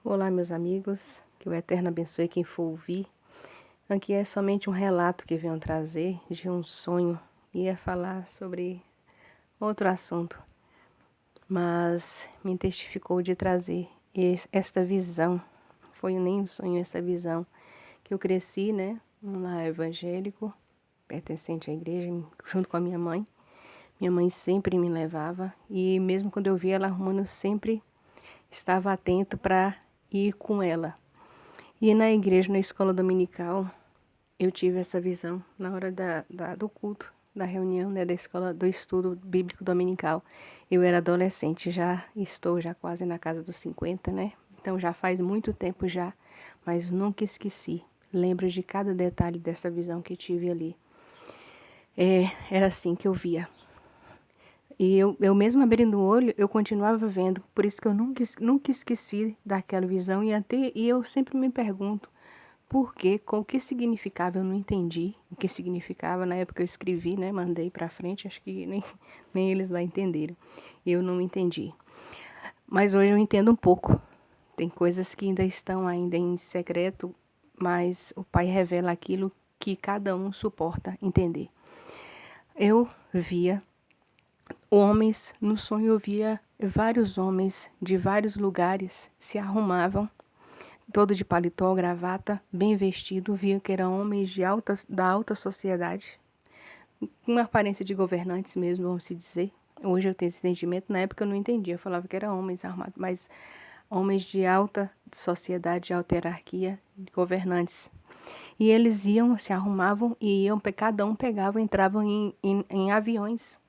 Olá, meus amigos, que o Eterno abençoe quem for ouvir. Aqui é somente um relato que venho trazer de um sonho. Ia falar sobre outro assunto, mas me testificou de trazer esta visão. Foi nem um sonho, essa visão. Que eu cresci, né, num lar evangélico, pertencente à igreja, junto com a minha mãe. Minha mãe sempre me levava e mesmo quando eu via ela arrumando, eu sempre estava atento para ir com ela. E na igreja, na escola dominical, eu tive essa visão na hora do culto, da reunião, né, da escola do estudo bíblico dominical. Eu era adolescente, estou quase na casa dos 50, né? Então já faz muito tempo já, mas nunca esqueci. Lembro de cada detalhe dessa visão que tive ali. Era assim que eu via. E eu mesmo abrindo o olho, eu continuava vendo. Por isso que eu nunca esqueci daquela visão. E eu sempre me pergunto, por quê? Com o que significava? Eu não entendi o que significava. Na época eu escrevi, né? Mandei pra frente, acho que nem eles lá entenderam. Eu não entendi. Mas hoje eu entendo um pouco. Tem coisas que ainda estão ainda em secreto, mas o Pai revela aquilo que cada um suporta entender. Eu via homens, no sonho eu via vários homens de vários lugares se arrumavam, todo de paletó, gravata, bem vestido, via que eram homens da alta sociedade, com uma aparência de governantes mesmo, vamos se dizer. Hoje eu tenho esse entendimento, na época eu não entendia, eu falava que eram homens armados, mas homens de alta sociedade, de alta hierarquia, governantes. E eles iam, se arrumavam e iam, cada um pegava, entravam em aviões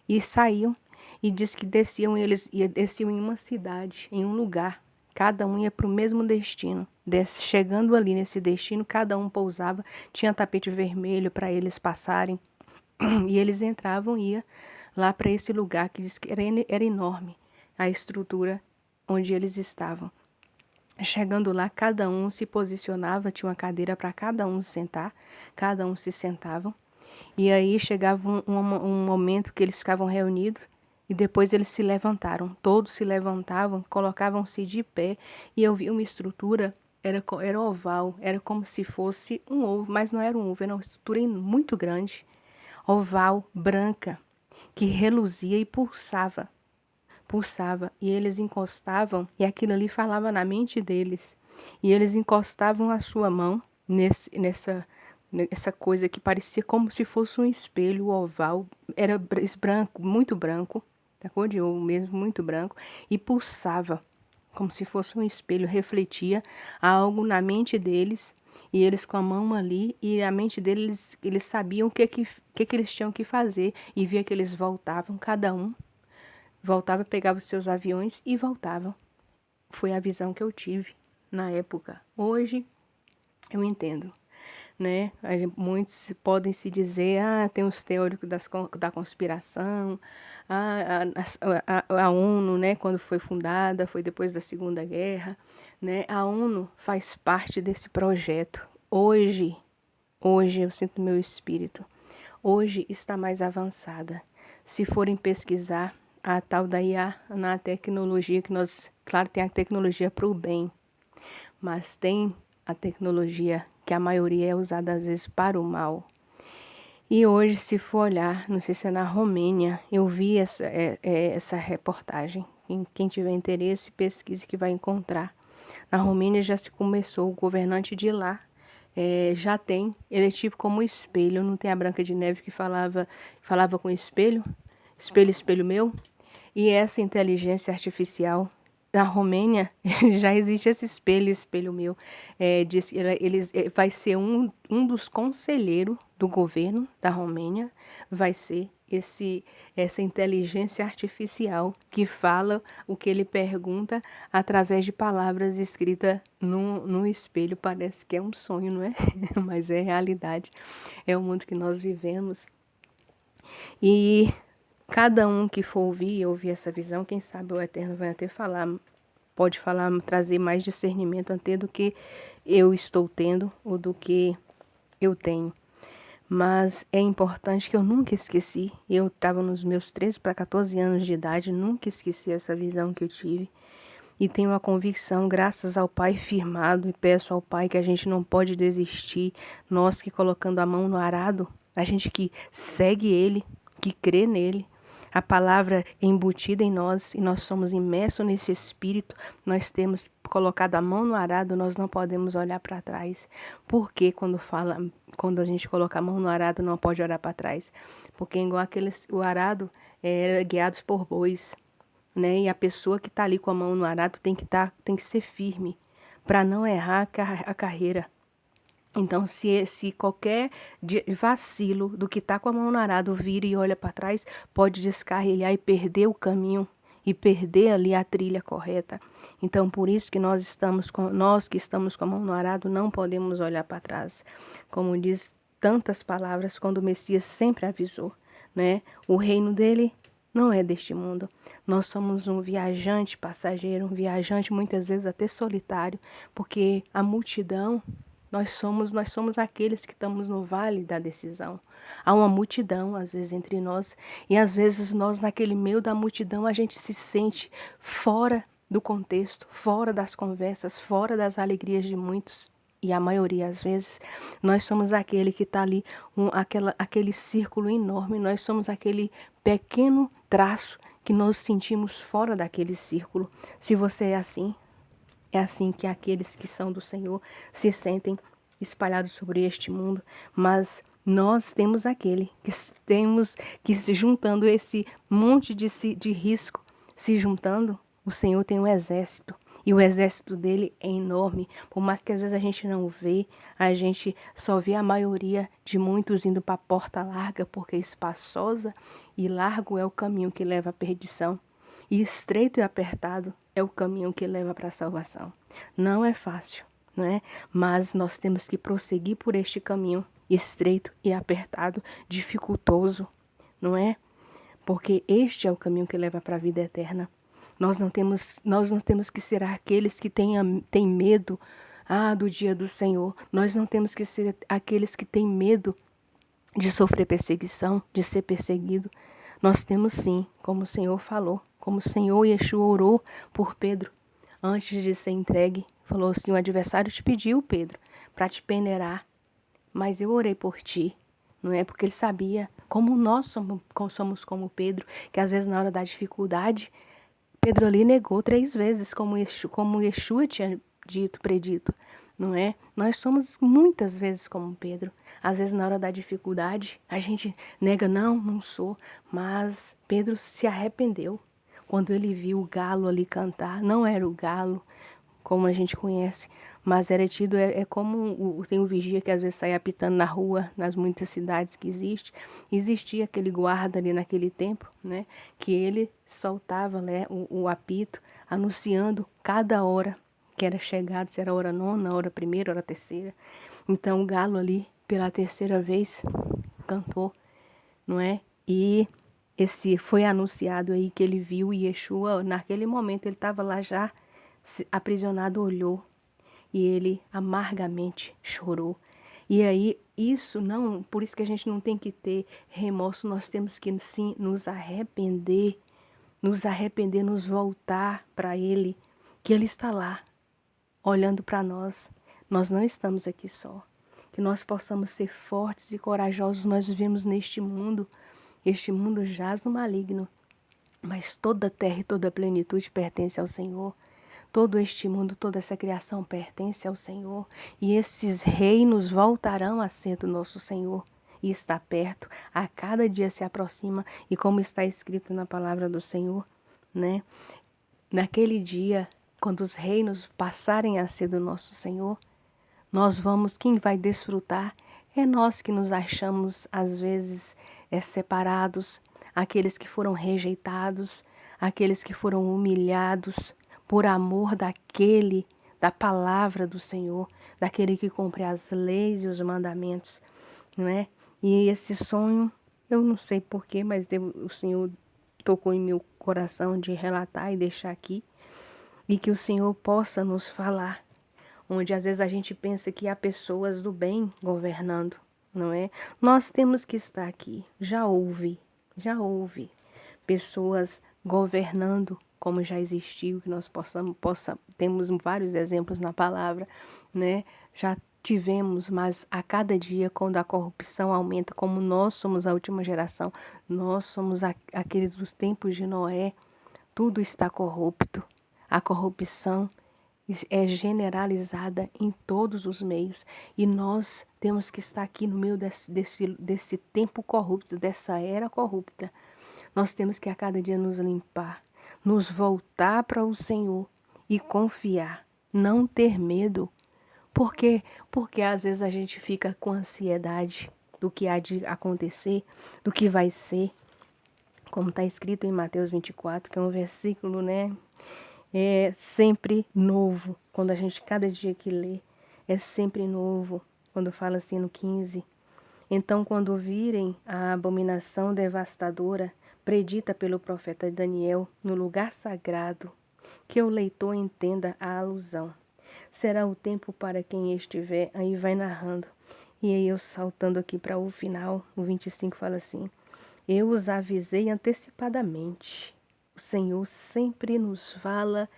e saíam. E diz que desciam em uma cidade, em um lugar. Cada um ia para o mesmo destino. Chegando ali nesse destino, cada um pousava, tinha tapete vermelho para eles passarem. E eles entravam e iam lá para esse lugar que diz que era enorme, a estrutura onde eles estavam. Chegando lá, cada um se posicionava, tinha uma cadeira para cada um sentar, cada um se sentava. E aí chegava um momento que eles ficavam reunidos e depois eles se levantaram. Todos se levantavam, colocavam-se de pé e eu vi uma estrutura, era oval, era como se fosse um ovo, mas não era um ovo, era uma estrutura muito grande, oval, branca, que reluzia e pulsava. Pulsava e eles encostavam e aquilo ali falava na mente deles. E eles encostavam a sua mão nessa coisa que parecia como se fosse um espelho oval, era branco, da cor de ouro mesmo, muito branco, e pulsava, como se fosse um espelho, refletia algo na mente deles, e eles com a mão ali, e a mente deles, eles sabiam o que eles tinham que fazer, e via que eles voltavam, cada um voltava, pegava os seus aviões e voltavam. Foi a visão que eu tive na época. Hoje, eu entendo, né? Muitos podem se dizer, tem os teóricos da conspiração, a ONU, né, quando foi fundada, foi depois da Segunda Guerra, né? A ONU faz parte desse projeto. Hoje eu sinto no meu espírito, hoje está mais avançada. Se forem pesquisar a tal da IA, na tecnologia que claro, tem a tecnologia para o bem, mas tem a tecnologia que a maioria é usada às vezes para o mal. E hoje, se for olhar, não sei se é na Romênia, eu vi essa reportagem. Quem tiver interesse, pesquise que vai encontrar. Na Romênia já se começou, o governante de lá já tem, ele é tipo como um espelho, não tem a Branca de Neve que falava com espelho, espelho, espelho meu? E essa inteligência artificial na Romênia já existe esse espelho, espelho meu. Diz que vai ser um dos conselheiros do governo da Romênia, vai ser essa inteligência artificial que fala o que ele pergunta através de palavras escritas no espelho. Parece que é um sonho, não é? Mas é realidade. É o mundo que nós vivemos. E cada um que for ouvir essa visão, quem sabe o Eterno vai até falar, pode falar, trazer mais discernimento até do que eu estou tendo ou do que eu tenho. Mas é importante que eu nunca esqueci, eu estava nos meus 13 para 14 anos de idade, nunca esqueci essa visão que eu tive. e tenho a convicção, graças ao Pai firmado, e peço ao Pai que a gente não pode desistir, nós que colocando a mão no arado, a gente que segue Ele, que crê nele, a palavra é embutida em nós e nós somos imersos nesse Espírito, nós temos colocado a mão no arado, nós não podemos olhar para trás. Por que quando a gente coloca a mão no arado, não pode olhar para trás? Porque igual o arado era guiado por bois, né? E a pessoa que está ali com a mão no arado tem que ser firme para não errar a carreira. Então, se qualquer vacilo do que está com a mão no arado vira e olha para trás, pode descarrilhar e perder o caminho e perder ali a trilha correta. Então, por isso que nós que estamos com a mão no arado, não podemos olhar para trás. Como diz tantas palavras, quando o Messias sempre avisou, né? O reino dele não é deste mundo. Nós somos um viajante passageiro, um viajante muitas vezes até solitário, porque a multidão, nós somos aqueles que estamos no vale da decisão. Há uma multidão, às vezes, entre nós, e às vezes nós, naquele meio da multidão, a gente se sente fora do contexto, fora das conversas, fora das alegrias de muitos. E a maioria, às vezes, nós somos aquele que está ali, aquele círculo enorme, nós somos aquele pequeno traço que nos sentimos fora daquele círculo. Se você é assim que aqueles que são do Senhor se sentem espalhados sobre este mundo, mas nós temos aquele que se juntando esse monte de risco, se juntando, o Senhor tem um exército. E o exército dele é enorme. Por mais que às vezes a gente não vê, a gente só vê a maioria de muitos indo para a porta larga, porque espaçosa e largo é o caminho que leva à perdição. E estreito e apertado é o caminho que leva para a salvação. Não é fácil, não é? Mas nós temos que prosseguir por este caminho estreito e apertado, dificultoso, não é? Porque este é o caminho que leva para a vida eterna. Nós não temos que ser aqueles que têm medo do dia do Senhor. Nós não temos que ser aqueles que têm medo de sofrer perseguição, de ser perseguido. Nós temos sim, como o Senhor falou, como o Senhor Yeshua orou por Pedro, antes de ser entregue. Falou assim, o adversário te pediu, Pedro, para te peneirar, mas eu orei por ti. Não é? Porque ele sabia como nós somos como Pedro, que às vezes na hora da dificuldade, Pedro ali negou 3 vezes, como Yeshua tinha predito, não é? Nós somos muitas vezes como Pedro. Às vezes na hora da dificuldade, a gente nega, não sou. Mas Pedro se arrependeu quando ele viu o galo ali cantar. Não era o galo, como a gente conhece, mas era tido, como tem o vigia que às vezes sai apitando na rua, nas muitas cidades que existia aquele guarda ali naquele tempo, né, que ele soltava, né, o apito, anunciando cada hora que era chegado, se era a hora nona, a hora primeira, a hora terceira. Então o galo ali, pela terceira vez, cantou, não é? E esse foi anunciado aí que ele viu Yeshua, naquele momento ele estava lá já aprisionado, olhou e ele amargamente chorou. E aí por isso que a gente não tem que ter remorso, nós temos que sim nos arrepender, nos voltar para ele, que ele está lá, olhando para nós. Nós não estamos aqui só. Que nós possamos ser fortes e corajosos. Nós vivemos neste mundo. Este mundo jaz no maligno. Mas toda a terra e toda a plenitude pertence ao Senhor. Todo este mundo, toda essa criação pertence ao Senhor. E esses reinos voltarão a ser do nosso Senhor. E está perto. A cada dia se aproxima. E como está escrito na palavra do Senhor, né? Naquele dia, quando os reinos passarem a ser do nosso Senhor, quem vai desfrutar é nós que nos achamos, às vezes, separados, aqueles que foram rejeitados, aqueles que foram humilhados por amor da palavra do Senhor, daquele que cumpre as leis e os mandamentos, não é? E esse sonho, eu não sei porquê, mas o Senhor tocou em meu coração de relatar e deixar aqui, e que o Senhor possa nos falar, onde às vezes a gente pensa que há pessoas do bem governando, não é? Nós temos que estar aqui. Já houve pessoas governando como já existiu, que nós temos vários exemplos na palavra, né? Já tivemos, mas a cada dia, quando a corrupção aumenta, como nós somos a última geração, nós somos aqueles dos tempos de Noé, tudo está corrupto. A corrupção é generalizada em todos os meios e nós temos que estar aqui no meio desse tempo corrupto, dessa era corrupta. Nós temos que a cada dia nos limpar, nos voltar para o Senhor e confiar, não ter medo. Por quê? Porque às vezes a gente fica com ansiedade do que há de acontecer, do que vai ser, como está escrito em Mateus 24, que é um versículo, né? É sempre novo. Quando a gente, cada dia que lê, é sempre novo. Quando fala assim no 15. Então, quando virem a abominação devastadora, predita pelo profeta Daniel no lugar sagrado, que o leitor entenda a alusão. Será o tempo para quem estiver, aí vai narrando. E aí eu saltando aqui para o final, o 25 fala assim: eu os avisei antecipadamente. O Senhor sempre nos fala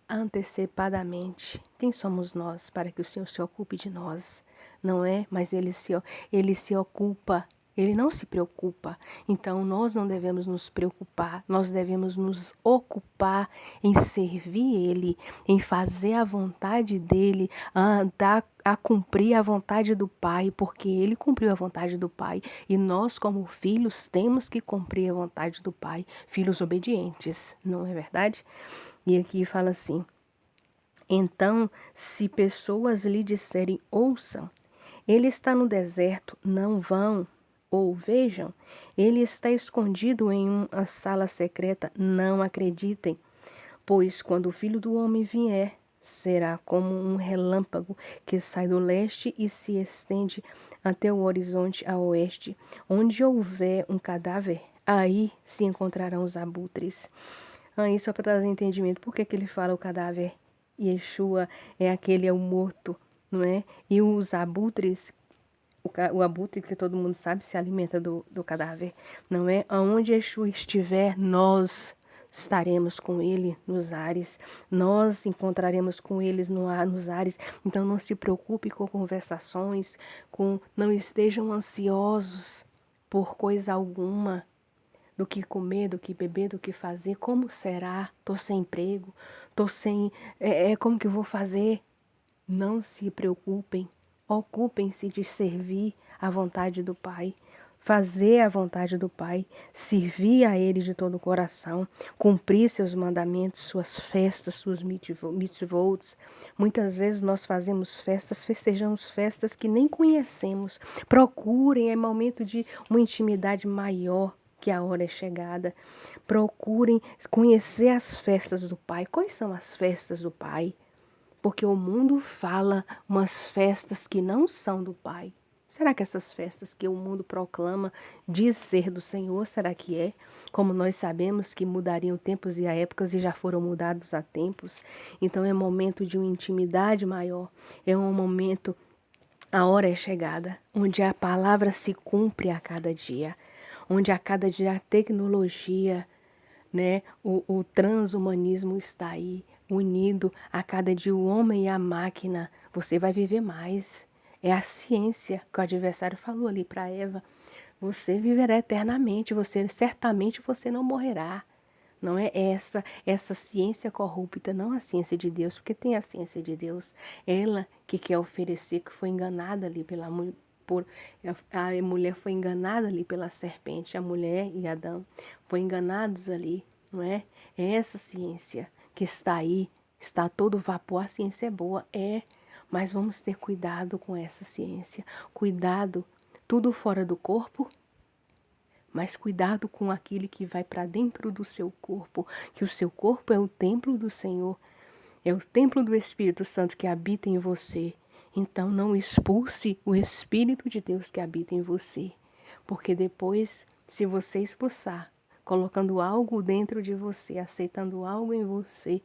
antecipadamente. Quem somos nós para que o Senhor se ocupe de nós? Não é? Mas Ele se ocupa. Ele não se preocupa. Então, nós não devemos nos preocupar. Nós devemos nos ocupar em servir Ele, em fazer a vontade dEle, a cumprir a vontade do Pai, porque Ele cumpriu a vontade do Pai. E nós, como filhos, temos que cumprir a vontade do Pai. Filhos obedientes, não é verdade? E aqui fala assim: então, se pessoas lhe disserem, ouçam, ele está no deserto, não vão, ou vejam, ele está escondido em uma sala secreta, não acreditem, pois quando o Filho do Homem vier, será como um relâmpago que sai do leste e se estende até o horizonte a oeste. Onde houver um cadáver, aí se encontrarão os abutres. Aí, só para trazer entendimento, por que ele fala o cadáver? Yeshua é o morto, não é? E os abutres, o abutre que todo mundo sabe se alimenta do cadáver, não é? Aonde Yeshua estiver, nós estaremos com ele nos ares, nós encontraremos com eles nos ares. Então não se preocupe com conversações, não estejam ansiosos por coisa alguma, do que comer, do que beber, do que fazer. Como será? Tô sem emprego, tô sem... como que eu vou fazer? Não se preocupem, ocupem-se de servir a vontade do Pai, fazer a vontade do Pai, servir a Ele de todo o coração, cumprir seus mandamentos, suas festas, suas mitzvot. Muitas vezes nós fazemos festas, festejamos festas que nem conhecemos. Procurem, é momento de uma intimidade maior, que a hora é chegada. Procurem conhecer as festas do Pai. Quais são as festas do Pai? Porque o mundo fala umas festas que não são do Pai. Será que essas festas que o mundo proclama diz ser do Senhor, será que é? Como nós sabemos que mudariam tempos e épocas e já foram mudados há tempos. Então é momento de uma intimidade maior. É um momento, a hora é chegada, onde a palavra se cumpre a cada dia. Onde a cada dia a tecnologia, né, o transhumanismo está aí, unido a cada dia o homem e a máquina. Você vai viver mais. É a ciência que o adversário falou ali para Eva. Você viverá eternamente, certamente você não morrerá. Não é essa ciência corrupta, não a ciência de Deus, porque tem a ciência de Deus. Ela que quer oferecer, que foi enganada ali a mulher foi enganada ali pela serpente, a mulher e Adão foram enganados ali, não é? É essa ciência que está aí, está a todo vapor. A ciência é boa, mas vamos ter cuidado com essa ciência, cuidado, tudo fora do corpo, mas cuidado com aquilo que vai para dentro do seu corpo, que o seu corpo é o templo do Senhor, é o templo do Espírito Santo que habita em você. Então não expulse o Espírito de Deus que habita em você, porque depois, se você expulsar, colocando algo dentro de você, aceitando algo em você,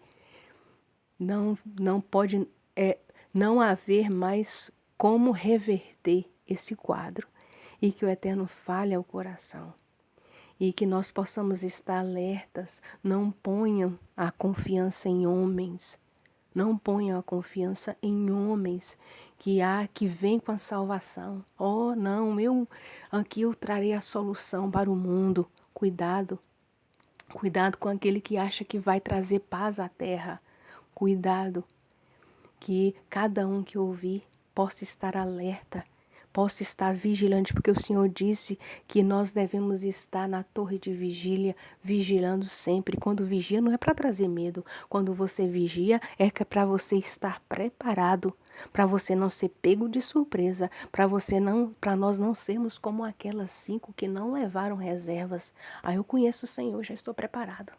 não pode não haver mais como reverter esse quadro, e que o Eterno fale ao coração. e que nós possamos estar alertas. Não ponham a confiança em homens. Não ponham a confiança em homens que vêm com a salvação. Oh, não, aqui eu trarei a solução para o mundo. Cuidado. Cuidado com aquele que acha que vai trazer paz à terra. Cuidado, que cada um que ouvir possa estar alerta, possa estar vigilante, porque o Senhor disse que nós devemos estar na torre de vigília, vigilando sempre. Quando vigia não é para trazer medo, quando você vigia é que é para você estar preparado, para você não ser pego de surpresa, para nós não sermos como aquelas 5 que não levaram reservas. Ah, eu conheço o Senhor, já estou preparado.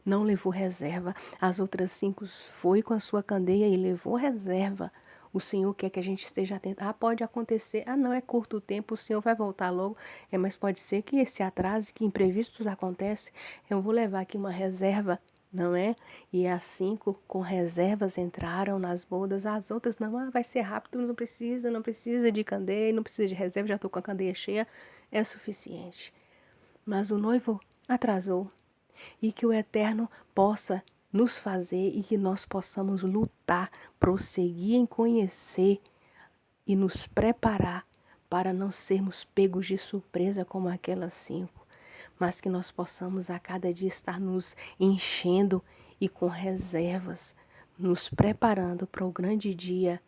Não levou reserva. As outras 5 foi com a sua candeia e levou reserva. O Senhor quer que a gente esteja atento. Ah, pode acontecer. Ah, não, é curto o tempo, o Senhor vai voltar logo. Mas pode ser que esse atraso, que imprevistos acontecem. Eu vou levar aqui uma reserva, não é? E as 5 com reservas entraram nas bodas. As outras não, vai ser rápido, não precisa de candeia, não precisa de reserva, já estou com a candeia cheia. É suficiente. Mas o noivo atrasou. E que o Eterno possa nos fazer e que nós possamos lutar, prosseguir em conhecer e nos preparar para não sermos pegos de surpresa como aquelas 5, mas que nós possamos a cada dia estar nos enchendo e com reservas, nos preparando para o grande dia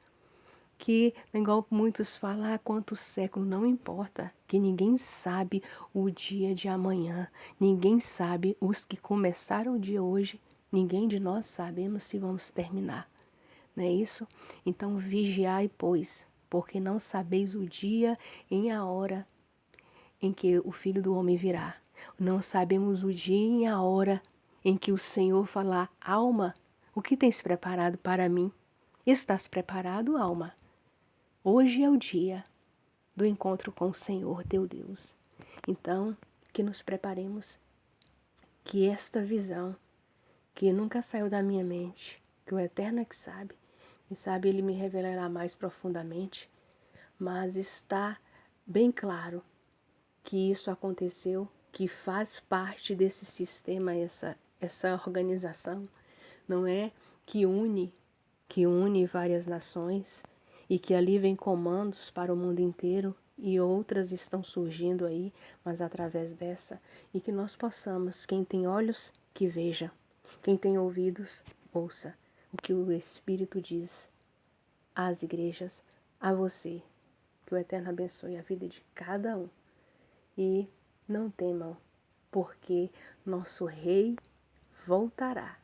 que, igual muitos falam, quanto século, não importa, que ninguém sabe o dia de amanhã, ninguém sabe os que começaram o dia hoje, ninguém de nós sabemos se vamos terminar, não é isso? Então vigiai, pois, porque não sabeis o dia nem a hora em que o Filho do Homem virá. Não sabemos o dia e a hora em que o Senhor falar, alma, o que tens preparado para mim? Estás preparado, alma? Hoje é o dia do encontro com o Senhor, teu Deus. Então, que nos preparemos, que esta visão, que nunca saiu da minha mente, que o Eterno é que sabe, e sabe Ele me revelará mais profundamente, mas está bem claro que isso aconteceu, que faz parte desse sistema, essa organização, não é? Que une várias nações, e que ali vem comandos para o mundo inteiro e outras estão surgindo aí, mas através dessa, e que nós possamos, quem tem olhos, que veja, quem tem ouvidos, ouça o que o Espírito diz às igrejas, a você. Que o Eterno abençoe a vida de cada um. E não temam, porque nosso Rei voltará.